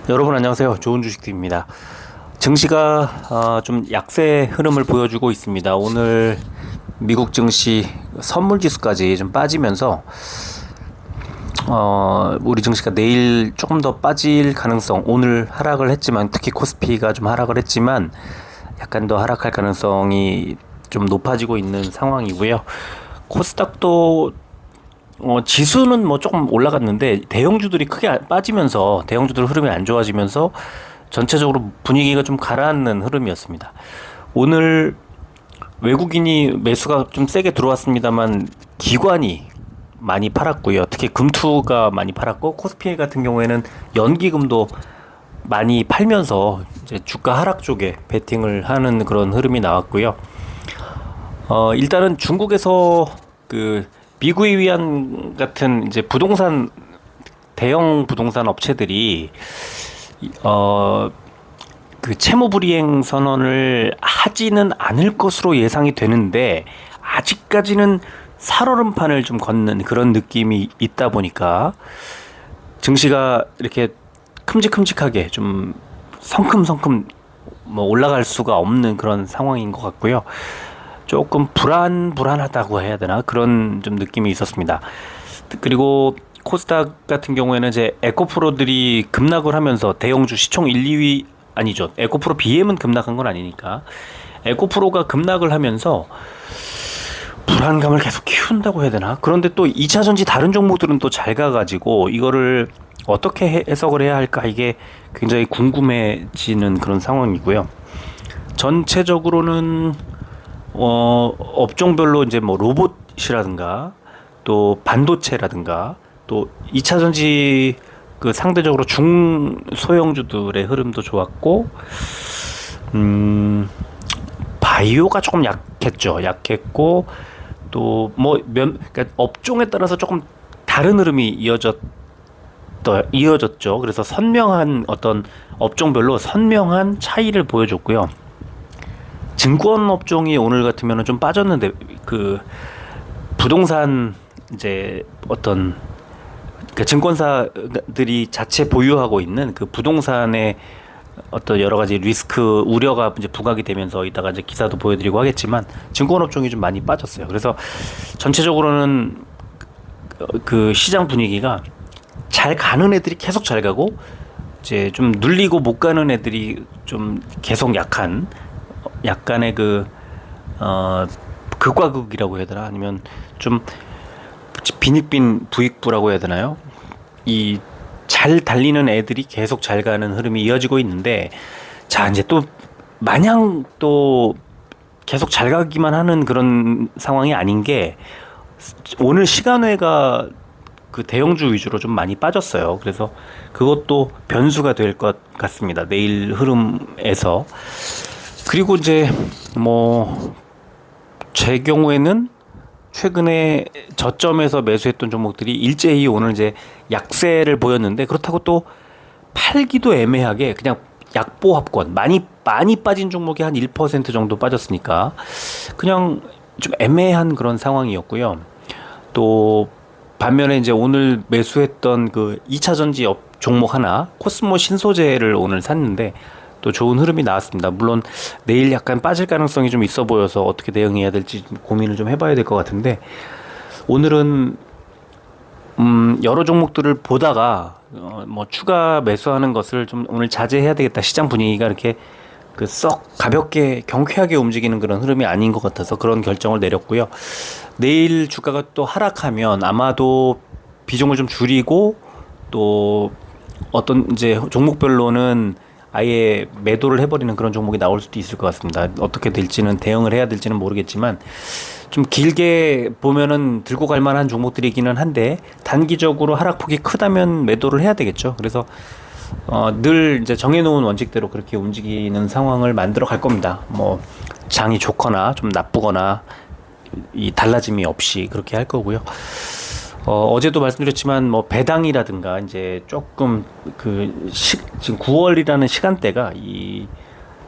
여러분 안녕하세요. 좋은 주식TV입니다. 증시가 좀 약세 흐름을 보여주고 있습니다. 오늘 미국 증시 선물지수까지 좀 빠지면서 우리 증시가 내일 조금 더 빠질 가능성, 오늘 하락을 했지만 특히 코스피가 좀 하락을 했지만 약간 더 하락할 가능성이 좀 높아지고 있는 상황이고요. 코스닥도 지수는 뭐 조금 올라갔는데 대형주들이 크게 빠지면서 대형주들 흐름이 안 좋아지면서 전체적으로 분위기가 좀 가라앉는 흐름이었습니다. 오늘 외국인이 매수가 좀 세게 들어왔습니다만 기관이 많이 팔았고요. 특히 금투가 많이 팔았고 코스피 같은 경우에는 연기금도 많이 팔면서 이제 주가 하락 쪽에 베팅을 하는 그런 흐름이 나왔고요. 일단은 중국에서 그 미구이 위안 같은 이제 부동산 대형 부동산 업체들이 그 채무 불이행 선언을 하지는 않을 것으로 예상이 되는데 아직까지는 살얼음판을 좀 걷는 그런 느낌이 있다 보니까 증시가 이렇게 큼직큼직하게 좀 성큼성큼 뭐 올라갈 수가 없는 그런 상황인 것 같고요. 조금 불안하다고 해야 되나 그런 좀 느낌이 있었습니다. 그리고 코스닥 같은 경우에는 이제 에코프로들이 급락을 하면서 대형주 시총 1, 2위 아니죠. 에코프로 BM은 급락한 건 아니니까 에코프로가 급락을 하면서 불안감을 계속 키운다고 해야 되나? 그런데 또 2차전지 다른 종목들은 또 잘 가가지고 이거를 어떻게 해석을 해야 할까 이게 굉장히 궁금해지는 그런 상황이고요. 전체적으로는 업종별로 이제 뭐 로봇이라든가 또 반도체라든가 또 2차전지 그 상대적으로 중소형주들의 흐름도 좋았고 바이오가 조금 약했고 또 뭐 그러니까 업종에 따라서 조금 다른 흐름이 이어졌죠. 그래서 선명한 어떤 업종별로 선명한 차이를 보여줬고요. 증권 업종이 오늘 같으면은 좀 빠졌는데 그 부동산 이제 어떤 그러니까 증권사들이 자체 보유하고 있는 그 부동산의 어떤 여러 가지 리스크 우려가 이제 부각이 되면서 이따가 이제 기사도 보여드리고 하겠지만 증권 업종이 좀 많이 빠졌어요. 그래서 전체적으로는 그 시장 분위기가 잘 가는 애들이 계속 잘 가고 이제 좀 눌리고 못 가는 애들이 좀 계속 약간의 극과 극이라고 해야 되나 아니면 좀 빈익빈 부익부라고 해야 되나요? 이 잘 달리는 애들이 계속 잘 가는 흐름이 이어지고 있는데 자 이제 또 마냥 또 계속 잘 가기만 하는 그런 상황이 아닌 게 오늘 시간외가 그 대형주 위주로 좀 많이 빠졌어요. 그래서 그것도 변수가 될 것 같습니다. 내일 흐름에서. 그리고 이제 뭐 제 경우에는 최근에 저점에서 매수했던 종목들이 일제히 오늘 이제 약세를 보였는데 그렇다고 또 팔기도 애매하게 그냥 약보합권 많이 빠진 종목이 한 1% 정도 빠졌으니까 그냥 좀 애매한 그런 상황이었고요. 또 반면에 이제 오늘 매수했던 그 2차전지 종목 하나 코스모 신소재를 오늘 샀는데 또 좋은 흐름이 나왔습니다. 물론 내일 약간 빠질 가능성이 좀 있어 보여서 어떻게 대응해야 될지 고민을 좀 해봐야 될 것 같은데 오늘은 여러 종목들을 보다가 뭐 추가 매수하는 것을 좀 오늘 자제해야 되겠다. 시장 분위기가 이렇게 그 썩 가볍게 경쾌하게 움직이는 그런 흐름이 아닌 것 같아서 그런 결정을 내렸고요. 내일 주가가 또 하락하면 아마도 비중을 좀 줄이고 또 어떤 이제 종목별로는 아예 매도를 해버리는 그런 종목이 나올 수도 있을 것 같습니다. 어떻게 될지는 대응을 해야 될지는 모르겠지만 좀 길게 보면은 들고 갈 만한 종목들이기는 한데 단기적으로 하락폭이 크다면 매도를 해야 되겠죠. 그래서 늘 이제 정해놓은 원칙대로 그렇게 움직이는 상황을 만들어 갈 겁니다. 뭐 장이 좋거나 좀 나쁘거나 이 달라짐이 없이 그렇게 할 거고요. 어제도 말씀드렸지만 뭐 배당이라든가 이제 조금 지금 9월이라는 시간대가 이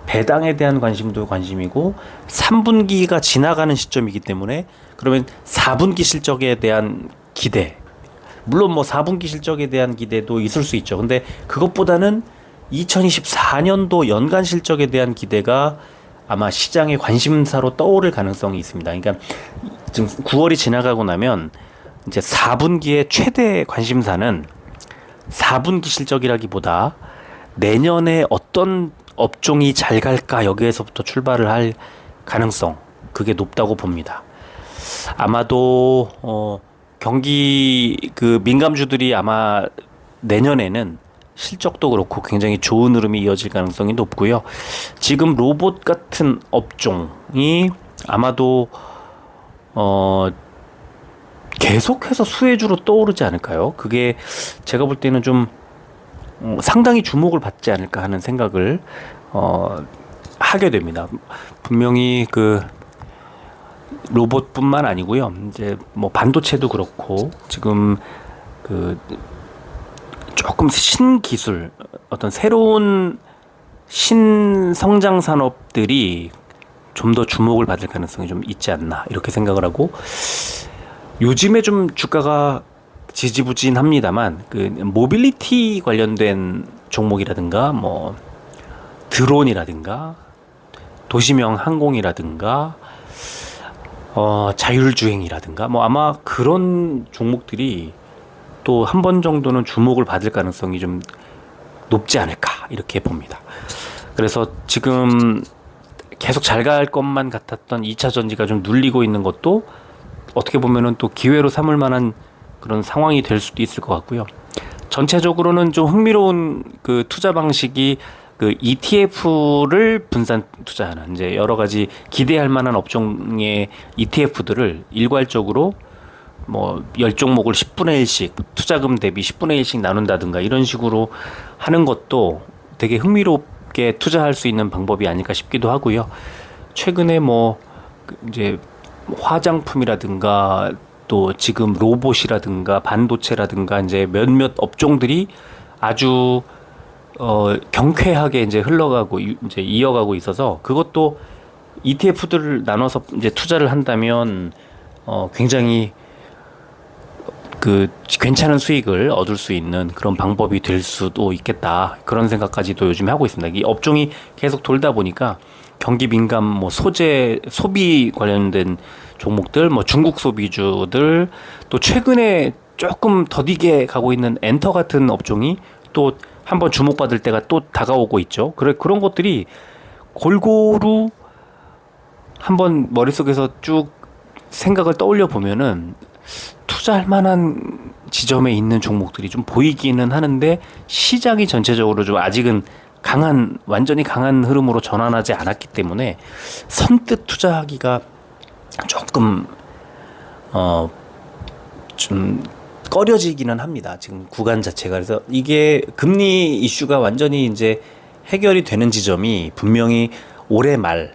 배당에 대한 관심도 관심이고 3분기가 지나가는 시점이기 때문에 그러면 4분기 실적에 대한 기대 물론 뭐 4분기 실적에 대한 기대도 있을 수 있죠. 근데 그것보다는 2024년도 연간 실적에 대한 기대가 아마 시장의 관심사로 떠오를 가능성이 있습니다. 그러니까 지금 9월이 지나가고 나면 이제 4분기의 최대 관심사는 4분기 실적이라기보다 내년에 어떤 업종이 잘 갈까 여기에서부터 출발을 할 가능성, 그게 높다고 봅니다. 아마도 경기 그 민감주들이 아마 내년에는 실적도 그렇고 굉장히 좋은 흐름이 이어질 가능성이 높고요. 지금 로봇 같은 업종이 아마도 계속해서 수혜주로 떠오르지 않을까요? 그게 제가 볼 때는 좀 상당히 주목을 받지 않을까 하는 생각을 하게 됩니다. 분명히 그 로봇뿐만 아니고요. 이제 뭐 반도체도 그렇고 지금 그 조금 신기술, 어떤 새로운 신성장 산업들이 좀 더 주목을 받을 가능성이 좀 있지 않나 이렇게 생각을 하고, 요즘에 좀 주가가 지지부진합니다만 그 모빌리티 관련된 종목이라든가 뭐 드론이라든가 도시명 항공이라든가 자율주행이라든가 뭐 아마 그런 종목들이 또 한 번 정도는 주목을 받을 가능성이 좀 높지 않을까 이렇게 봅니다. 그래서 지금 계속 잘 갈 것만 같았던 2차 전지가 좀 눌리고 있는 것도 어떻게 보면은 또 기회로 삼을 만한 그런 상황이 될 수도 있을 것 같고요. 전체적으로는 좀 흥미로운 그 투자 방식이 그 ETF를 분산 투자하는, 이제 여러 가지 기대할 만한 업종의 ETF들을 일괄적으로 뭐 10종목을 10분의 1씩 투자금 대비 10분의 1씩 나눈다든가 이런 식으로 하는 것도 되게 흥미롭게 투자할 수 있는 방법이 아닐까 싶기도 하고요. 최근에 뭐 이제 화장품이라든가 또 지금 로봇이라든가 반도체라든가 이제 몇몇 업종들이 아주 경쾌하게 이제 흘러가고 이제 이어가고 있어서, 그것도 ETF들을 나눠서 이제 투자를 한다면 굉장히 그 괜찮은 수익을 얻을 수 있는 그런 방법이 될 수도 있겠다, 그런 생각까지도 요즘에 하고 있습니다. 이 업종이 계속 돌다 보니까 경기 민감, 뭐 소재, 소비 관련된 종목들, 뭐 중국 소비주들, 또 최근에 조금 더디게 가고 있는 엔터 같은 업종이 또 한번 주목받을 때가 또 다가오고 있죠. 그런 것들이 골고루 한번 머릿속에서 쭉 생각을 떠올려 보면은 투자할 만한 지점에 있는 종목들이 좀 보이기는 하는데, 시장이 전체적으로 좀 아직은 완전히 강한 흐름으로 전환하지 않았기 때문에 선뜻 투자하기가 조금 좀 꺼려지기는 합니다. 지금 구간 자체가. 그래서 이게 금리 이슈가 완전히 이제 해결이 되는 지점이 분명히 올해 말일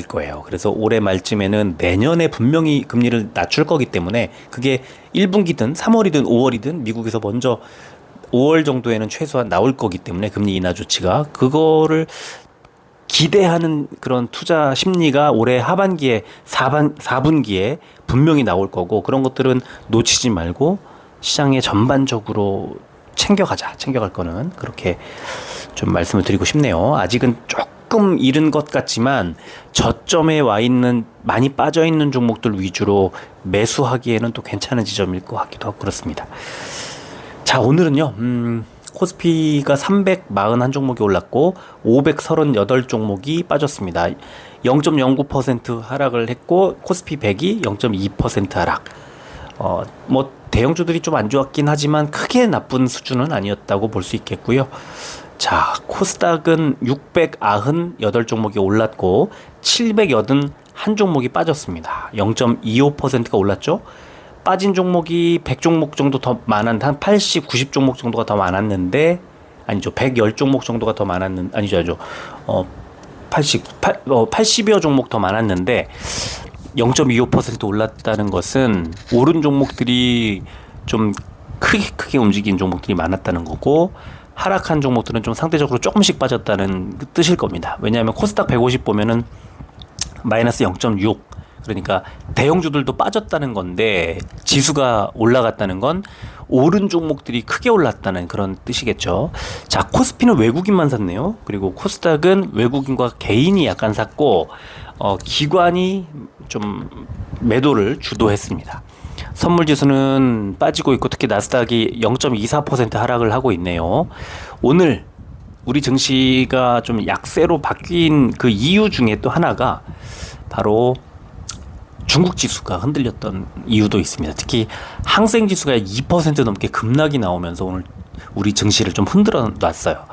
거예요. 그래서 올해 말쯤에는 내년에 분명히 금리를 낮출 거기 때문에, 그게 1분기든 3월이든 5월이든 미국에서 먼저 5월 정도에는 최소한 나올 거기 때문에 금리 인하 조치가, 그거를 기대하는 그런 투자 심리가 올해 하반기에 4분기에 분명히 나올 거고, 그런 것들은 놓치지 말고 시장에 전반적으로 챙겨갈 거는 그렇게 좀 말씀을 드리고 싶네요. 아직은 조금 이른 것 같지만 저점에 와 있는, 많이 빠져 있는 종목들 위주로 매수하기에는 또 괜찮은 지점일 것 같기도 하고 그렇습니다. 자, 오늘은요 코스피가 341종목이 올랐고 538종목이 빠졌습니다. 0.09% 하락을 했고 코스피 100이 0.2% 하락. 뭐 대형주들이 좀 안 좋았긴 하지만 크게 나쁜 수준은 아니었다고 볼 수 있겠고요. 자, 코스닥은 698종목이 올랐고 781종목이 빠졌습니다. 0.25%가 올랐죠. 빠진 종목이 100종목 정도 더 한 80, 90종목 정도가 더 많았는데, 아니죠, 110종목 정도가 더 아니죠, 80여 종목 더 많았는데 0.25% 올랐다는 것은 오른 종목들이 좀 크게 움직인 종목들이 많았다는 거고, 하락한 종목들은 좀 상대적으로 조금씩 빠졌다는 뜻일 겁니다. 왜냐하면 코스닥 150 보면은 마이너스 0.6, 그러니까 대형주들도 빠졌다는 건데 지수가 올라갔다는 건 오른 종목들이 크게 올랐다는 그런 뜻이겠죠. 자, 코스피는 외국인만 샀네요. 그리고 코스닥은 외국인과 개인이 약간 샀고 기관이 좀 매도를 주도했습니다. 선물지수는 빠지고 있고 특히 나스닥이 0.24% 하락을 하고 있네요. 오늘 우리 증시가 좀 약세로 바뀐 그 이유 중에 또 하나가 바로 중국 지수가 흔들렸던 이유도 있습니다. 특히 항생 지수가 2% 넘게 급락이 나오면서 오늘 우리 증시를 좀 흔들어 놨어요.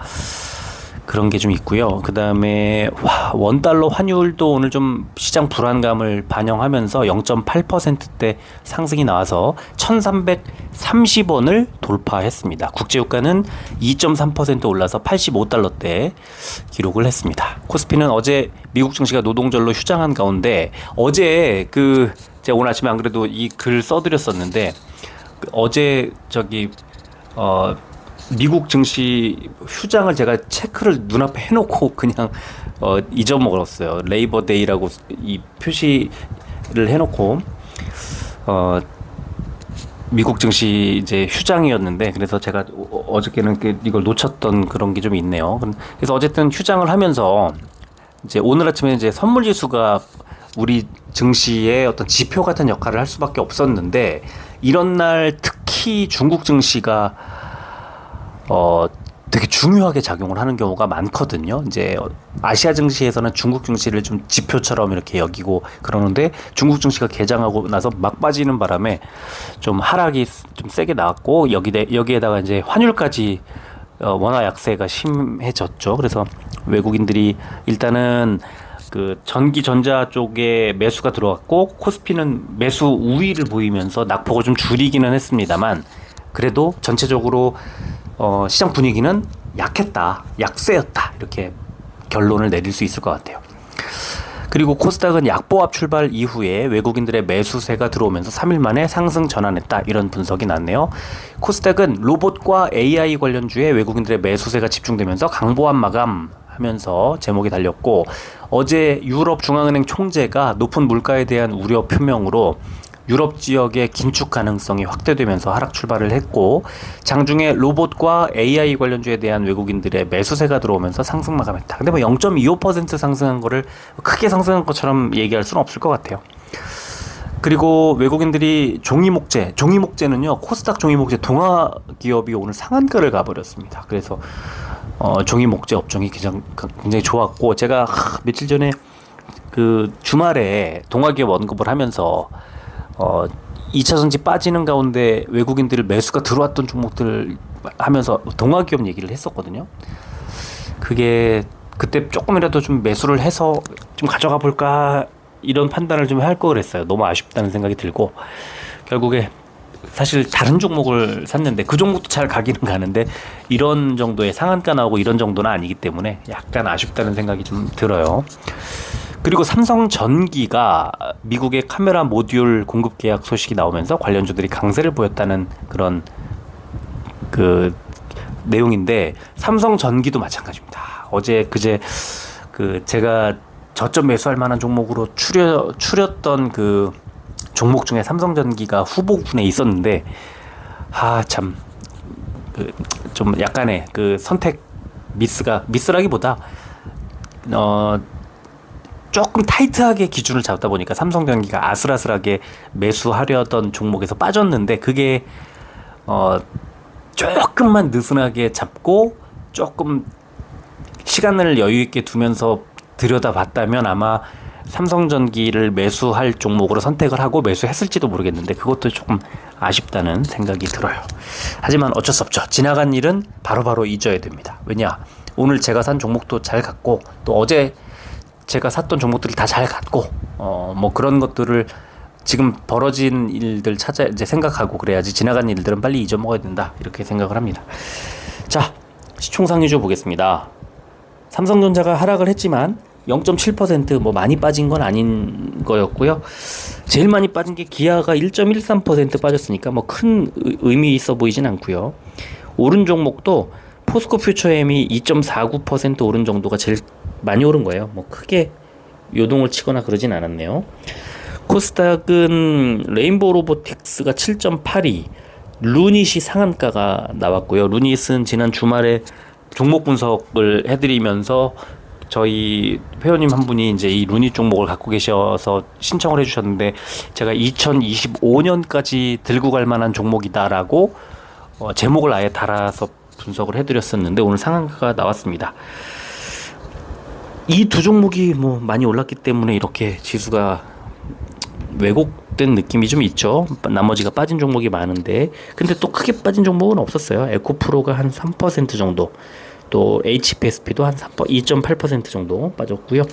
그런 게 좀 있고요. 그 다음에 원달러 환율도 오늘 좀 시장 불안감을 반영하면서 0.8%대 상승이 나와서 1330원을 돌파했습니다. 국제유가는 2.3% 올라서 85달러대 기록을 했습니다. 코스피는 어제 미국 증시가 노동절로 휴장한 가운데 어제 제가 오늘 아침에 안 그래도 이 글 써드렸었는데 어제 미국 증시 휴장을 제가 체크를 눈앞에 해놓고 그냥 잊어먹었어요. 레이버 데이라고 이 표시를 해놓고 미국 증시 이제 휴장이었는데 그래서 제가 어저께는 이걸 놓쳤던 그런 게 좀 있네요. 그래서 어쨌든 휴장을 하면서 이제 오늘 아침에 이제 선물 지수가 우리 증시의 어떤 지표 같은 역할을 할 수밖에 없었는데 이런 날 특히 중국 증시가 되게 중요하게 작용을 하는 경우가 많거든요. 이제 아시아 증시에서는 중국 증시를 좀 지표처럼 이렇게 여기고 그러는데 중국 증시가 개장하고 나서 막 빠지는 바람에 좀 하락이 좀 세게 나왔고 여기에다가 이제 환율까지 원화 약세가 심해졌죠. 그래서 외국인들이 일단은 그 전기 전자 쪽에 매수가 들어왔고 코스피는 매수 우위를 보이면서 낙폭을 좀 줄이기는 했습니다만 그래도 전체적으로 시장 분위기는 약했다, 약세였다 이렇게 결론을 내릴 수 있을 것 같아요. 그리고 코스닥은 약보합 출발 이후에 외국인들의 매수세가 들어오면서 3일 만에 상승 전환했다 이런 분석이 났네요. 코스닥은 로봇과 AI 관련주에 외국인들의 매수세가 집중되면서 강보합 마감하면서 제목이 달렸고 어제 유럽 중앙은행 총재가 높은 물가에 대한 우려 표명으로 유럽 지역의 긴축 가능성이 확대되면서 하락 출발을 했고 장중에 로봇과 AI 관련주에 대한 외국인들의 매수세가 들어오면서 상승 마감했다. 근데 뭐 0.25% 상승한 거를 크게 상승한 것처럼 얘기할 수는 없을 것 같아요. 그리고 외국인들이 종이목재는요 코스닥 종이목재 동아 기업이 오늘 상한가를 가버렸습니다. 그래서 종이목재 업종이 굉장히 좋았고 제가 며칠 전에 그 주말에 동아기업 언급을 하면서 2차전지 빠지는 가운데 외국인들 매수가 들어왔던 종목들 하면서 동아기업 얘기를 했었거든요. 그게 그때 조금이라도 좀 매수를 해서 좀 가져가 볼까 이런 판단을 좀 할 걸 그랬어요. 너무 아쉽다는 생각이 들고 결국에 사실 다른 종목을 샀는데 그 종목도 잘 가기는 가는데 이런 정도의 상한가 나오고 이런 정도는 아니기 때문에 약간 아쉽다는 생각이 좀 들어요. 그리고 삼성전기가 미국의 카메라 모듈 공급 계약 소식이 나오면서 관련주들이 강세를 보였다는 그런 그 내용인데 삼성전기도 마찬가지입니다. 어제 그제 제가 저점 매수할 만한 종목으로 추렸던 그 종목 중에 삼성전기가 후보군에 있었는데 참 좀 약간의 그 선택 미스라기보다 조금 타이트하게 기준을 잡다 보니까 삼성전기가 아슬아슬하게 매수하려던 종목에서 빠졌는데 그게 조금만 느슨하게 잡고 조금 시간을 여유 있게 두면서 들여다봤다면 아마 삼성전기를 매수할 종목으로 선택을 하고 매수했을지도 모르겠는데 그것도 조금 아쉽다는 생각이 들어요. 하지만 어쩔 수 없죠. 지나간 일은 바로바로 잊어야 됩니다. 왜냐? 오늘 제가 산 종목도 잘 갔고 또 어제 제가 샀던 종목들을 다 잘 갔고 뭐 그런 것들을 지금 벌어진 일들 이제 생각하고 그래야지 지나간 일들은 빨리 잊어먹어야 된다 이렇게 생각을 합니다. 자, 시총상위주 보겠습니다. 삼성전자가 하락을 했지만 0.7% 뭐 많이 빠진 건 아닌 거였고요. 제일 많이 빠진 게 기아가 1.13% 빠졌으니까 뭐 큰 의미 있어 보이진 않고요. 오른 종목도 포스코 퓨처엠이 2.49% 오른 정도가 제일 많이 오른 거예요. 뭐 크게 요동을 치거나 그러진 않았네요. 코스닥은 레인보우 로보틱스가 7.82, 루닛이 상한가가 나왔고요. 루닛은 지난 주말에 종목 분석을 해드리면서 저희 회원님 한 분이 이제 이 루닛 종목을 갖고 계셔서 신청을 해주셨는데, 제가 2025년까지 들고 갈 만한 종목이다라고 제목을 아예 달아서 분석을 해드렸었는데, 오늘 상한가가 나왔습니다. 이 두 종목이 뭐 많이 올랐기 때문에 이렇게 지수가 왜곡된 느낌이 좀 있죠. 나머지가 빠진 종목이 많은데, 근데 또 크게 빠진 종목은 없었어요. 에코프로가 한 3% 정도, 또 HPSP도 한 2.8% 정도 빠졌고요.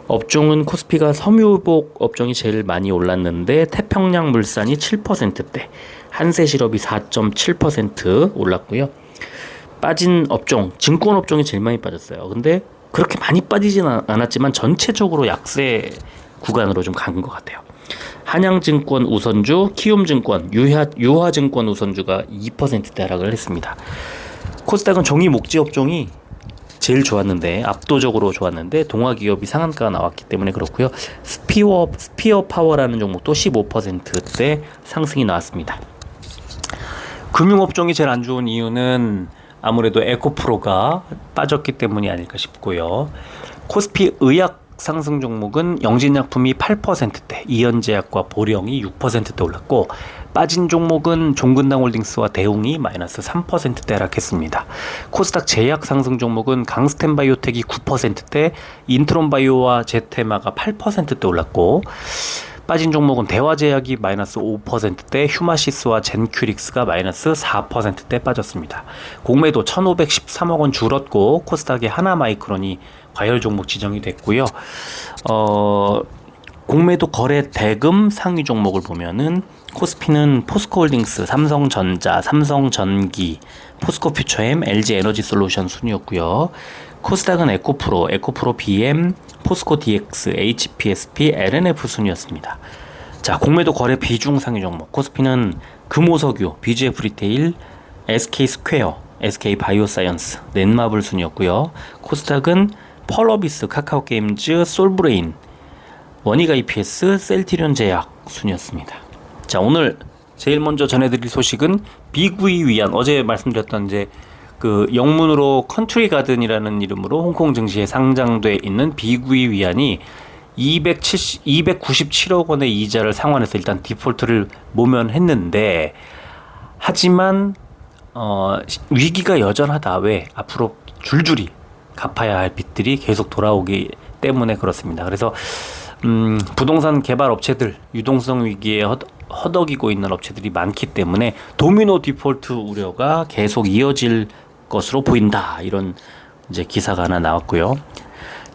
업종은 코스피가 섬유복 업종이 제일 많이 올랐는데, 태평양물산이 7%대, 한세실업이 4.7% 올랐고요. 빠진 업종, 증권 업종이 제일 많이 빠졌어요. 근데 그렇게 많이 빠지진 않았지만 전체적으로 약세 구간으로 좀 간 것 같아요. 한양증권 우선주, 키움증권, 유화증권 우선주가 2% 하락을 했습니다. 코스닥은 종이 목재 업종이 제일 좋았는데, 압도적으로 좋았는데 동화기업이 상한가가 나왔기 때문에 그렇고요. 스피어 파워라는 종목도 15%대 상승이 나왔습니다. 금융업종이 제일 안 좋은 이유는 아무래도 에코프로가 빠졌기 때문이 아닐까 싶고요. 코스피 의약 상승 종목은 영진약품이 8%대, 이현제약과 보령이 6%대 올랐고, 빠진 종목은 종근당홀딩스와 대웅이 마이너스 3%대 하락했습니다. 코스닥 제약 상승 종목은 강스텐바이오텍이 9%대, 인트론바이오와 제테마가 8%대 올랐고, 빠진 종목은 대화제약이 마이너스 5%대, 휴마시스와 젠큐릭스가 마이너스 4%대 빠졌습니다. 공매도 1,513억 원 줄었고, 코스닥의 하나마이크론이 과열 종목 지정이 됐고요. 공매도 거래 대금 상위 종목을 보면은 코스피는 포스코홀딩스, 삼성전자, 삼성전기, 포스코퓨처엠, LG에너지솔루션 순이었고요. 코스닥은 에코프로, 에코프로 BM, 포스코 DX, HPSP, LNF 순이었습니다. 자, 공매도 거래 비중 상위 종목. 코스피는 금호석유, BGF 리테일, SK 스퀘어, SK 바이오사이언스, 넷마블 순이었고요. 코스닥은 펄어비스, 카카오게임즈, 솔브레인, 원익 IPS, 셀티리온 제약 순이었습니다. 자, 오늘 제일 먼저 전해드릴 소식은 비구이 위안, 어제 말씀드렸던 이제 그 영문으로 컨트리 가든이라는 이름으로 홍콩 증시에 상장돼 있는 비구이 위안이 297억 원의 이자를 상환해서 일단 디폴트를 모면했는데, 하지만 위기가 여전하다. 왜? 앞으로 줄줄이 갚아야 할 빚들이 계속 돌아오기 때문에 그렇습니다. 그래서 부동산 개발 업체들, 유동성 위기에 허덕이고 있는 업체들이 많기 때문에 도미노 디폴트 우려가 계속 이어질 것으로 보인다. 이런 이제 기사가 하나 나왔고요.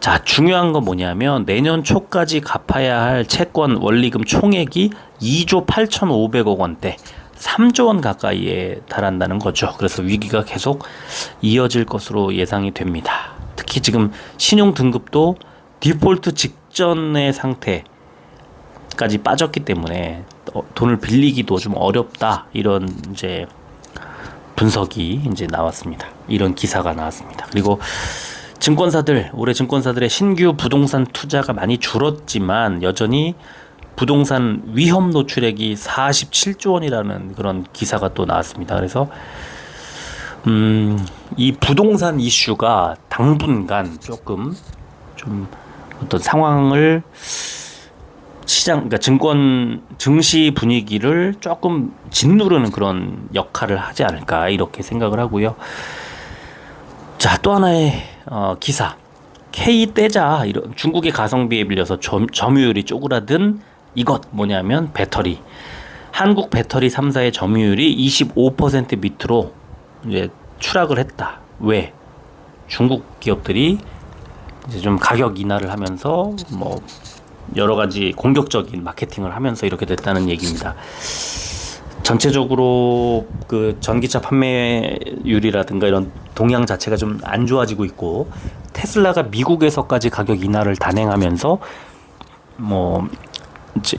자, 중요한 건 뭐냐면 내년 초까지 갚아야 할 채권 원리금 총액이 2조 8,500억 원대, 3조 원 가까이에 달한다는 거죠. 그래서 위기가 계속 이어질 것으로 예상이 됩니다. 특히 지금 신용 등급도 디폴트 직전의 상태까지 빠졌기 때문에 돈을 빌리기도 좀 어렵다. 이런 이제 분석이 이제 나왔습니다. 이런 기사가 나왔습니다. 그리고 증권사들, 올해 증권사들의 신규 부동산 투자가 많이 줄었지만 여전히 부동산 위험 노출액이 47조 원이라는 그런 기사가 또 나왔습니다. 그래서 이 부동산 이슈가 당분간 조금 좀 어떤 상황을 그러니까 증시 분위기를 조금 짓누르는 그런 역할을 하지 않을까, 이렇게 생각을 하고요. 자, 또 하나의 기사. K 떼자, 이런 중국의 가성비에 빌려서 점유율이 쪼그라든 이것 뭐냐면 배터리. 한국 배터리 3사의 점유율이 25% 밑으로 이제 추락을 했다. 왜? 중국 기업들이 이제 좀 가격 인하를 하면서 뭐 여러 가지 공격적인 마케팅을 하면서 이렇게 됐다는 얘기입니다. 전체적으로 그 전기차 판매율이라든가 이런 동향 자체가 좀 안 좋아지고 있고, 테슬라가 미국에서까지 가격 인하를 단행하면서 뭐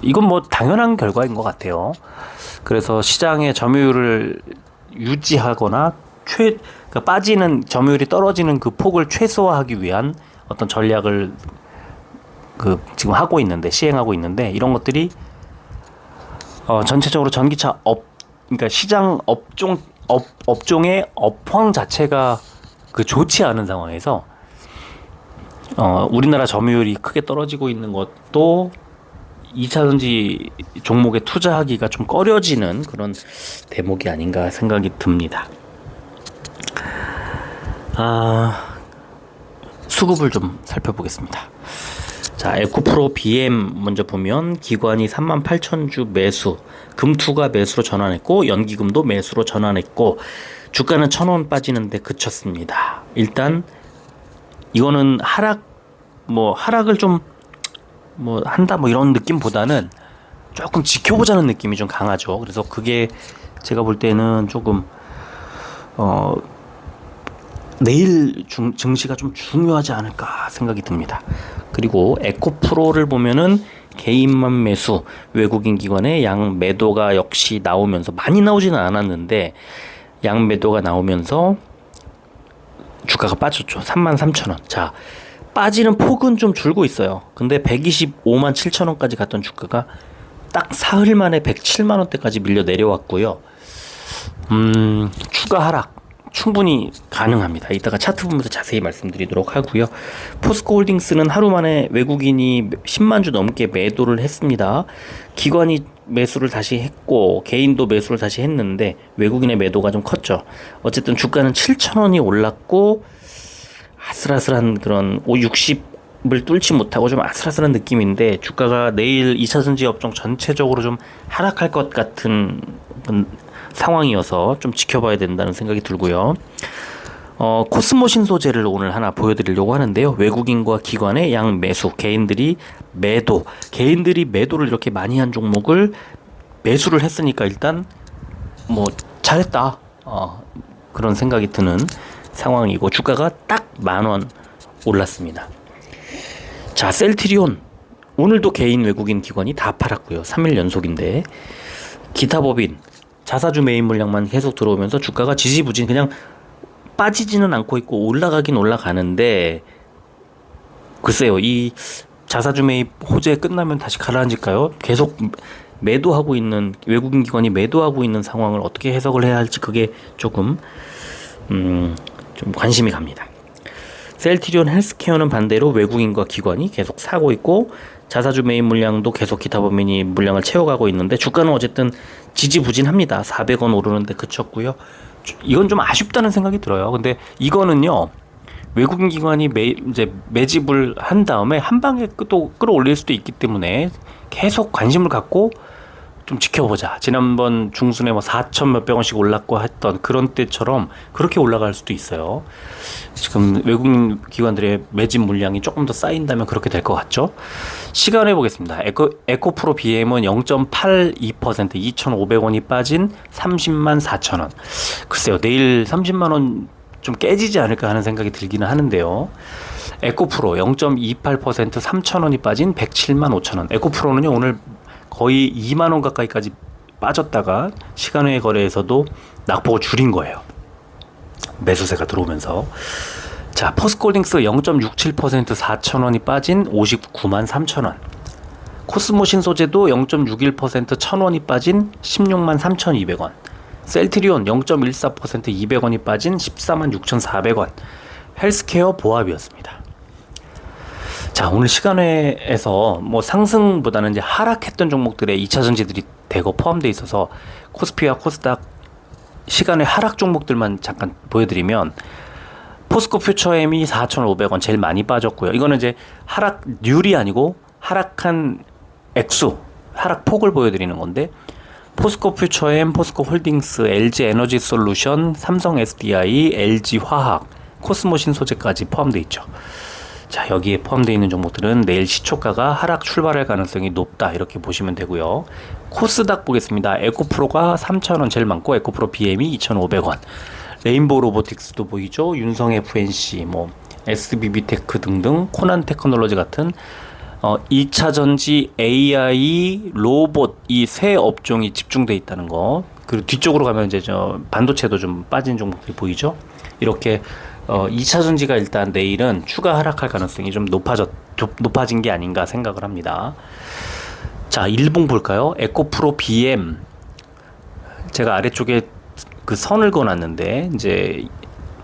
이건 뭐 당연한 결과인 것 같아요. 그래서 시장의 점유율을 유지하거나 그러니까 빠지는 점유율이 떨어지는 그 폭을 최소화하기 위한 어떤 전략을 지금 시행하고 있는데 이런 것들이 전체적으로 전기차 그러니까 시장 업종의 업황 자체가 좋지 않은 상황에서 우리나라 점유율이 크게 떨어지고 있는 것도 2차전지 종목에 투자하기가 좀 꺼려지는 그런 대목이 아닌가 생각이 듭니다. 수급을 좀 살펴보겠습니다. 자, 에코프로 BM 먼저 보면 기관이 38,000주 매수, 금투가 매수로 전환했고 연기금도 매수로 전환했고 주가는 1,000원 빠지는데 그쳤습니다. 일단 이거는 하락을 좀 한다 이런 느낌보다는 조금 지켜보자는 느낌이 좀 강하죠. 그래서 그게 제가 볼 때는 조금 내일 증시가 좀 중요하지 않을까 생각이 듭니다. 그리고 에코프로를 보면은 개인만 매수, 외국인 기관의 양 매도가 역시 나오면서 많이 나오지는 않았는데 양 매도가 나오면서 주가가 빠졌죠. 33,000원. 자, 빠지는 폭은 좀 줄고 있어요. 근데 125만 7천원까지 갔던 주가가 딱 사흘 만에 107만 원대까지 밀려 내려왔고요. 추가 하락 충분히 가능합니다. 이따가 차트 보면서 자세히 말씀드리도록 하고요. 포스코홀딩스는 하루 만에 외국인이 10만 주 넘게 매도를 했습니다. 기관이 매수를 다시 했고 개인도 매수를 다시 했는데 외국인의 매도가 좀 컸죠. 어쨌든 주가는 7,000원이 올랐고 아슬아슬한 그런 60을 뚫지 못하고 좀 아슬아슬한 느낌인데 주가가 내일 2차전지 업종 전체적으로 좀 하락할 것 같은 상황이어서 좀 지켜봐야 된다는 생각이 들고요. 코스모 신소재를 오늘 하나 보여드리려고 하는데요. 외국인과 기관의 양 매수, 개인들이 매도를 이렇게 많이 한 종목을 매수를 했으니까 일단 잘했다 그런 생각이 드는 상황이고 주가가 딱 10,000원 올랐습니다. 자, 셀트리온 오늘도 개인 외국인 기관이 다 팔았고요. 3일 연속인데 기타법인 자사주 매입 물량만 계속 들어오면서 주가가 지지부진 그냥 빠지지는 않고 있고 올라가긴 올라가는데 글쎄요, 이 자사주 매입 호재 끝나면 다시 가라앉을까요? 계속 매도하고 있는 외국인 기관이 매도하고 있는 상황을 어떻게 해석을 해야 할지 그게 조금 좀 관심이 갑니다. 셀트리온 헬스케어는 반대로 외국인과 기관이 계속 사고 있고 자사주 매입 물량도 계속 기타법인이 물량을 채워가고 있는데 주가는 어쨌든 지지부진합니다. 400원 오르는데 그쳤고요. 이건 좀 아쉽다는 생각이 들어요. 근데 이거는요, 외국인 기관이 이제 매집을 한 다음에 한 방에 또 끌어올릴 수도 있기 때문에 계속 관심을 갖고 좀 지켜보자. 지난번 중순에 4천 몇백 원씩 올랐고 했던 그런 때처럼 그렇게 올라갈 수도 있어요. 지금 외국인 기관들의 매집 물량이 조금 더 쌓인다면 그렇게 될 것 같죠. 시간을 보겠습니다. 에코프로 BM은 0.82% 2,500원이 빠진 30만 4천원. 글쎄요, 내일 30만 원 좀 깨지지 않을까 하는 생각이 들기는 하는데요. 에코프로 0.28% 3,000원이 빠진 107만 5천원. 에코프로는요, 오늘 거의 2만 원 가까이까지 빠졌다가 시간외 거래에서도 낙폭을 줄인 거예요. 매수세가 들어오면서. 자, 포스코홀딩스 0.67% 4,000원이 빠진 59만 3천원. 코스모 신소재도 0.61% 1,000원이 빠진 16만 3,200원. 셀트리온 0.14% 200원이 빠진 14만 6,400원. 헬스케어 보합이었습니다. 자, 오늘 시간회에서 상승보다는 이제 하락했던 종목들의 2차전지들이 대거 포함되어 있어서 코스피와 코스닥 시간의 하락 종목들만 잠깐 보여드리면 포스코 퓨처엠이 4,500원 제일 많이 빠졌고요. 이거는 이제 하락률이 아니고 하락한 액수, 하락폭을 보여드리는 건데 포스코 퓨처엠, 포스코 홀딩스, LG 에너지 솔루션, 삼성 SDI, LG 화학, 코스모 신소재까지 포함되어 있죠. 자, 여기에 포함되어 있는 종목들은 내일 시초가가 하락 출발할 가능성이 높다 이렇게 보시면 되고요. 코스닥 보겠습니다. 에코프로가 3,000원 제일 많고 에코프로 BM이 2,500원. 레인보우 로보틱스도 보이죠. 윤성 FNC, SBB테크 등등 코난 테크놀로지 같은 2차 전지 AI 로봇 이 세 업종이 집중돼 있다는 거. 그리고 뒤쪽으로 가면 이제 반도체도 좀 빠진 종목들이 보이죠. 이렇게 2차 전지가 일단 내일은 추가 하락할 가능성이 좀 높아진 게 아닌가 생각을 합니다. 자, 일봉 볼까요? 에코프로 BM. 제가 아래쪽에 그 선을 그어놨는데, 이제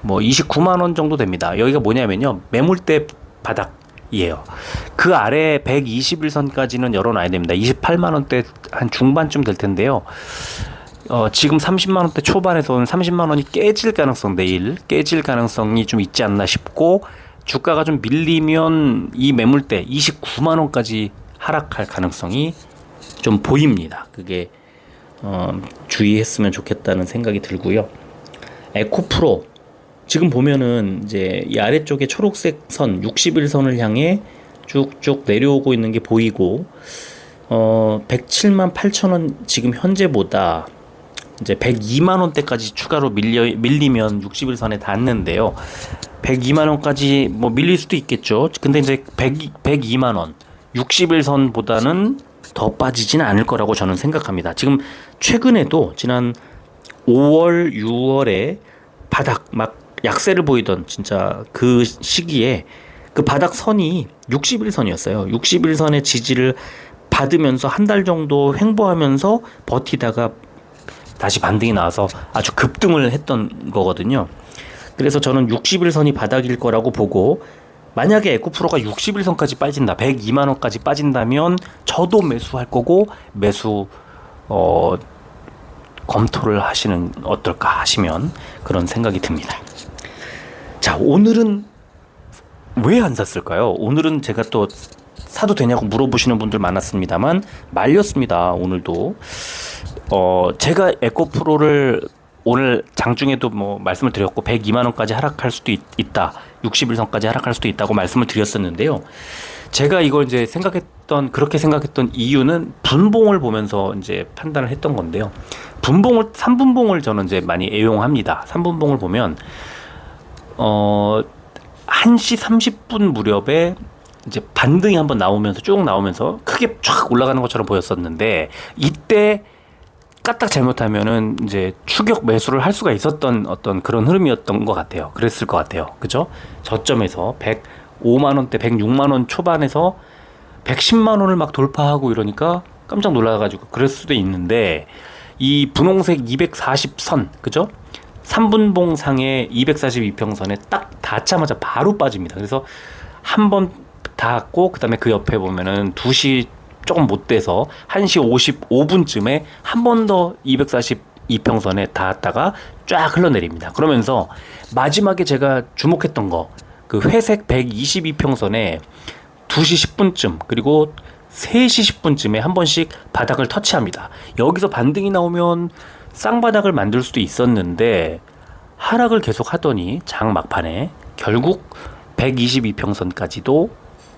뭐 29만 원 정도 됩니다. 여기가 뭐냐면요, 매물대 바닥이에요. 그 아래 121선까지는 열어놔야 됩니다. 28만 원대 한 중반쯤 될 텐데요. 지금 30만 원대 초반에서는 30만 원이 깨질 가능성, 내일 깨질 가능성이 좀 있지 않나 싶고, 주가가 좀 밀리면 이 매물대 29만 원까지 하락할 가능성이 좀 보입니다. 그게 주의했으면 좋겠다는 생각이 들고요. 에코프로 지금 보면은 이제 이 아래쪽에 초록색 선 61선을 향해 쭉쭉 내려오고 있는 게 보이고, 107만 8천 원 지금 현재보다 이제 102만 원대까지 추가로 밀리면 61선에 닿는데요. 102만 원까지 뭐 밀릴 수도 있겠죠. 근데 이제 102만 원 61선보다는 더 빠지지는 않을 거라고 저는 생각합니다. 지금 최근에도 지난 5월, 6월에 바닥 막 약세를 보이던 진짜 그 시기에 그 바닥 선이 61선이었어요. 61선의 지지를 받으면서 한 달 정도 횡보하면서 버티다가 다시 반등이 나와서 아주 급등을 했던 거거든요. 그래서 저는 61선이 바닥일 거라고 보고, 만약에 에코프로가 61선까지 빠진다, 102만 원까지 빠진다면 저도 매수할 거고, 매수 검토를 하시는 어떨까 하시면 그런 생각이 듭니다. 자, 오늘은 왜 안 샀을까요? 오늘은 제가 또 사도 되냐고 물어보시는 분들 많았습니다만 말렸습니다. 오늘도 제가 에코프로를 오늘 장중에도 뭐 말씀을 드렸고 102만 원까지 하락할 수도 있다, 61선까지 하락할 수도 있다고 말씀을 드렸었는데요. 제가 이걸 이제 그렇게 생각했던 이유는 분봉을 보면서 이제 판단을 했던 건데요. 3분봉을 저는 이제 많이 애용합니다. 3분봉을 보면 1시 30분 무렵에 이제 반등이 한번 나오면서 쭉 나오면서 크게 쫙 올라가는 것처럼 보였었는데, 이때 까딱 잘못하면은 이제 추격 매수를 할 수가 있었던 어떤 그런 흐름이었던 것 같아요. 그랬을 것 같아요. 그죠? 저점에서 105만 원대, 106만 원 초반에서 110만 원을 막 돌파하고 이러니까 깜짝 놀라가지고 그럴 수도 있는데, 이 분홍색 240선, 그죠? 3분봉 상의 242평선에 딱 닿자마자 바로 빠집니다. 그래서 한 번 닿았고, 그 다음에 그 옆에 보면은 2시 조금 못 돼서 1시 55분쯤에 한 번 더 242평선에 닿았다가 쫙 흘러내립니다. 그러면서 마지막에 제가 주목했던 거, 그 회색 122평선에 2시 10분쯤 그리고 3시 10분쯤에 한 번씩 바닥을 터치합니다. 여기서 반등이 나오면 쌍바닥을 만들 수도 있었는데 하락을 계속 하더니 장 막판에 결국 122평선까지도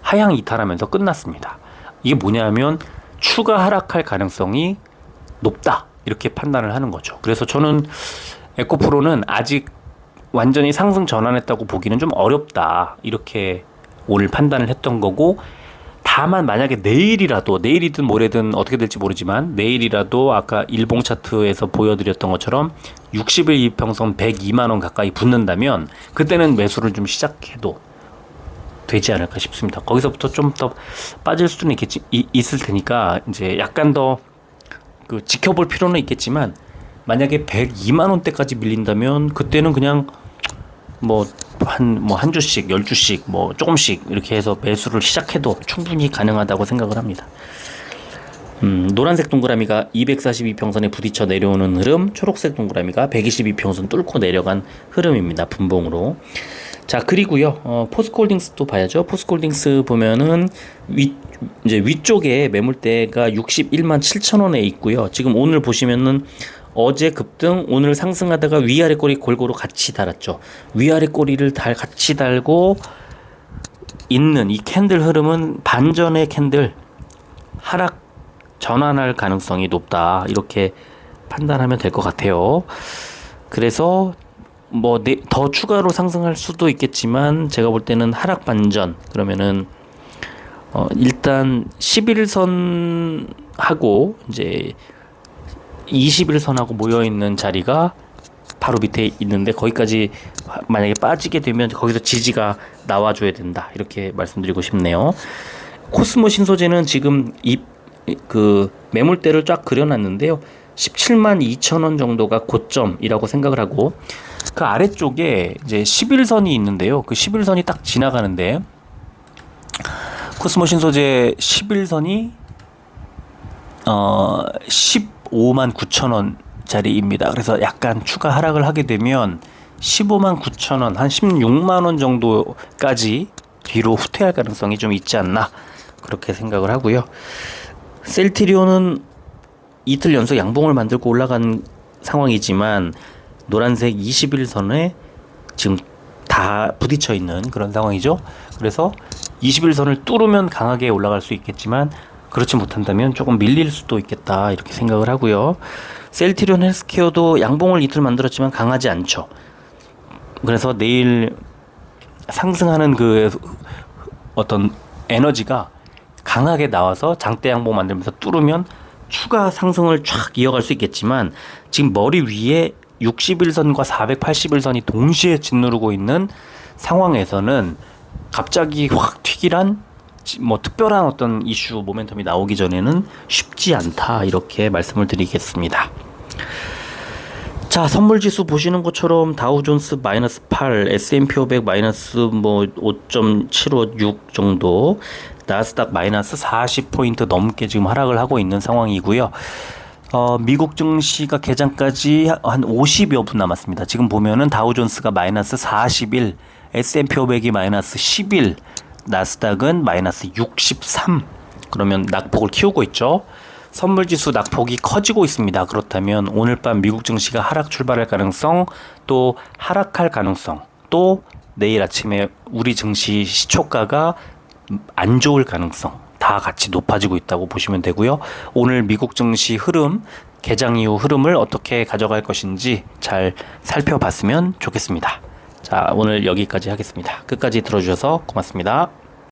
하향 이탈하면서 끝났습니다. 이게 뭐냐면 추가 하락할 가능성이 높다, 이렇게 판단을 하는 거죠. 그래서 저는 에코프로는 아직 완전히 상승 전환했다고 보기는 좀 어렵다, 이렇게 오늘 판단을 했던 거고, 다만 만약에 내일이든 모레든 어떻게 될지 모르지만 내일이라도 아까 일봉 차트에서 보여드렸던 것처럼 60일 이평선 102만 원 가까이 붙는다면 그때는 매수를 좀 시작해도 되지 않을까 싶습니다. 거기서부터 좀 더 빠질 수는 있을 테니까 이제 약간 더 그 지켜볼 필요는 있겠지만, 만약에 102만 원대까지 밀린다면 그때는 그냥 한 주씩, 10주씩, 조금씩 이렇게 해서 매수를 시작해도 충분히 가능하다고 생각을 합니다. 노란색 동그라미가 242평선에 부딪혀 내려오는 흐름, 초록색 동그라미가 122평선 뚫고 내려간 흐름입니다. 분봉으로. 자, 그리고요, 포스코홀딩스도 봐야죠. 포스코홀딩스 보면은 이제 위쪽에 매물대가 61만 7천 원에 있고요. 지금 오늘 보시면은 어제 급등, 오늘 상승하다가 위아래 꼬리 골고루 같이 달았죠. 위아래 꼬리를 같이 달고 있는 이 캔들 흐름은 반전의 캔들, 하락 전환할 가능성이 높다, 이렇게 판단하면 될 것 같아요. 그래서 더 추가로 상승할 수도 있겠지만 제가 볼 때는 하락 반전, 그러면은 일단 11선하고 이제 21선하고 모여있는 자리가 바로 밑에 있는데 거기까지 만약에 빠지게 되면 거기서 지지가 나와줘야 된다 이렇게 말씀드리고 싶네요. 코스모 신소재는 지금 그 매물대를 쫙 그려놨는데요. 17만 2천 원 정도가 고점이라고 생각을 하고 그 아래쪽에 이제 11선이 있는데요. 그 11선이 딱 지나가는데 코스모 신소재 11선이 15만 9천 원짜리입니다. 그래서 약간 추가 하락을 하게 되면 15만 9천 원, 한 16만 원 정도까지 뒤로 후퇴할 가능성이 좀 있지 않나 그렇게 생각을 하고요. 셀트리온은 이틀 연속 양봉을 만들고 올라간 상황이지만 노란색 21선에 지금 다 부딪혀 있는 그런 상황이죠. 그래서 21선을 뚫으면 강하게 올라갈 수 있겠지만 그렇지 못한다면 조금 밀릴 수도 있겠다 이렇게 생각을 하고요. 셀트리온 헬스케어도 양봉을 이틀 만들었지만 강하지 않죠. 그래서 내일 상승하는 그 어떤 에너지가 강하게 나와서 장대 양봉 만들면서 뚫으면 추가 상승을 쫙 이어갈 수 있겠지만 지금 머리 위에 61선과 481선이 동시에 짓누르고 있는 상황에서는 갑자기 확 튀기란 뭐 특별한 어떤 이슈 모멘텀이 나오기 전에는 쉽지 않다 이렇게 말씀을 드리겠습니다. 자, 선물지수 보시는 것처럼 다우존스 마이너스 8, S&P 500 마이너스 뭐 5.756 정도, 나스닥 마이너스 40포인트 넘게 지금 하락을 하고 있는 상황이고요. 미국 증시가 개장까지 한 50여 분 남았습니다. 지금 보면은 다우존스가 마이너스 41, S&P 500이 마이너스 11, 나스닥은 마이너스 63. 그러면 낙폭을 키우고 있죠. 선물지수 낙폭이 커지고 있습니다. 그렇다면 오늘 밤 미국 증시가 하락 출발할 가능성, 또 하락할 가능성, 또 내일 아침에 우리 증시 시초가가 안 좋을 가능성 다 같이 높아지고 있다고 보시면 되고요. 오늘 미국 증시 흐름, 개장 이후 흐름을 어떻게 가져갈 것인지 잘 살펴봤으면 좋겠습니다. 자, 오늘 여기까지 하겠습니다. 끝까지 들어주셔서 고맙습니다.